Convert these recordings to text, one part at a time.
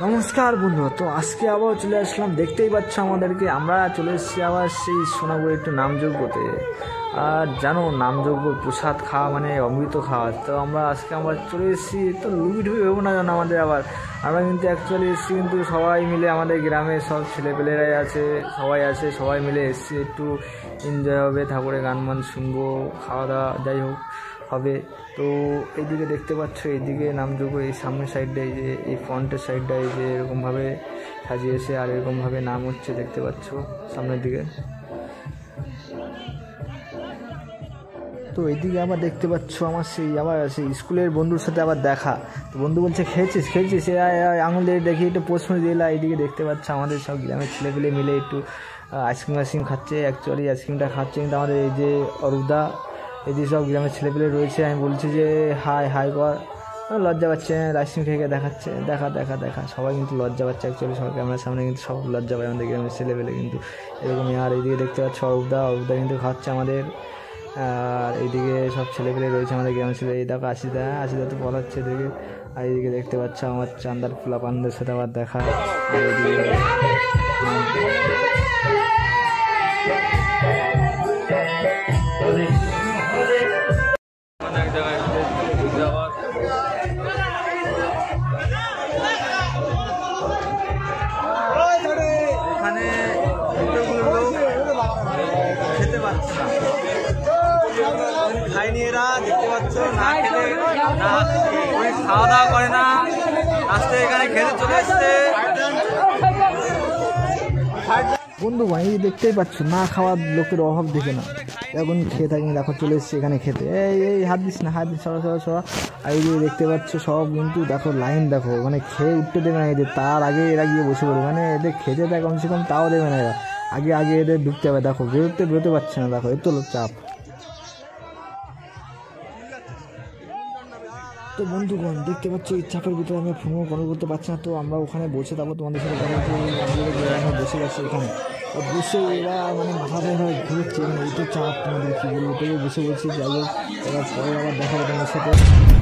নমস্কার বন্ধু, তো আজকে আবার চলে আসলাম। দেখতেই পাচ্ছ আমাদেরকে, আমরা চলে এসেছি আবার সেই সোনাপুরে একটু নামযজ্ঞতে। আর জানো, নামযজ্ঞ প্রসাদ খাওয়া মানে অমৃত খাওয়া। তো আজকে আমরা চলে এসেছি, তো লুবি ঢুবি ভেবো না জানো আমাদের আবার। আমরা কিন্তু অ্যাকচুয়ালি এসেছি কিন্তু সবাই মিলে, আমাদের গ্রামে সব ছেলেপেলেরাই আছে, সবাই মিলে এসেছি। একটু এনজয় হবে, ঠাকুরের গান মান শুনবো, খাওয়া দাওয়া যাই হোক হবে। তো এইদিকে দেখতে পাচ্ছ, এইদিকে নামযজ্ঞ এই সামনের সাইডটাই, যে এই ফ্রন্টের সাইডটাই যে এরকমভাবে সাজিয়েছে আর এরকমভাবে নাম হচ্ছে, দেখতে পাচ্ছ সামনের দিকে। তো এইদিকে আবার দেখতে পাচ্ছ আমার সেই স্কুলের বন্ধুর সাথে আবার দেখা। তো বন্ধু বলছে খেয়েছিস আঙুল দিয়ে দেখি একটু প্রশ্ন দিলা। এইদিকে দেখতে পাচ্ছ আমাদের সব গ্রামের ছেলেপেলে মিলে একটু আইসক্রিম খাচ্ছে। অ্যাকচুয়ালি আইসক্রিমটা খাচ্ছে কিন্তু আমাদের এই যে অরূপদা, এই যে সব গ্রামের ছেলেপেলে রয়েছে। আমি বলছি যে হাই কর, লজ্জা পাচ্ছে, আইসক্রিম খেয়ে দেখাচ্ছে, দেখা সবাই কিন্তু লজ্জা পাচ্ছে। অ্যাকচুয়ালি সবাই ক্যামেরার সামনে কিন্তু সব লজ্জা পায় আমাদের গ্রামের ছেলেপেলে কিন্তু এরকমই। আর এইদিকে দেখতে পাচ্ছ অরূপদা কিন্তু খাচ্ছে আমাদের। আর এইদিকে সব ছেলেপেলে রয়েছে আমাদের গ্রামের ছেলে। এই দেখো আশিদা তো পড়াচ্ছে এদিকে। আর এইদিকে দেখতে পাচ্ছ আমার চান্দার ফুলাপানদের সাথে আবার দেখা। আর এইদিকে এখানে খেতে পাচ্ছে না, খাইনি এরা, দেখতে পাচ্ছ না খেতে, খাওয়া দাওয়া করে না, আজকে এখানে খেতে চলে এসছে বন্ধু ভাই। দেখতেই পাচ্ছ, না খাওয়ার লোকের অভাব দেখে না, এখন খেয়ে থাকি। দেখো চলে এসছে এখানে খেতে। এই হাত দিস না, হাত দিস, সরা। আর এই যে দেখতে পাচ্ছ সব কিন্তু দেখো লাইন, দেখো মানে খেয়ে উঠতে দেবে না এদের, তার আগে এরা গিয়ে বসে পড়বে। মানে এদের খেতে দেয় কমসে কম, তাও দেবে না এরা, আগে এদের ঢুকতে হবে। দেখো বেরোতে পারছে না, দেখো এত চাপ। তো বন্ধুগণ দেখতে পাচ্ছি এই চাপের ভিতরে আমি ফোনও কন্ট্রোল করতে পারছি না। তো আমরা ওখানে বসে, তারপর তোমাদের সাথে কথা বলছি। আমরা বসে গেছি এখানে, বসে এরা মানে মাথা ঘুরছে, মানে এইটা চাপ, তোমাদের কী বলবো। তো বসে বলছি, যাই হোক এবার পরে আবার দেখা হবে তোমাদের সাথে।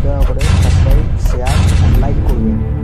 দয়া করে সাবস্ক্রাইব, শেয়ার, লাইক করবেন।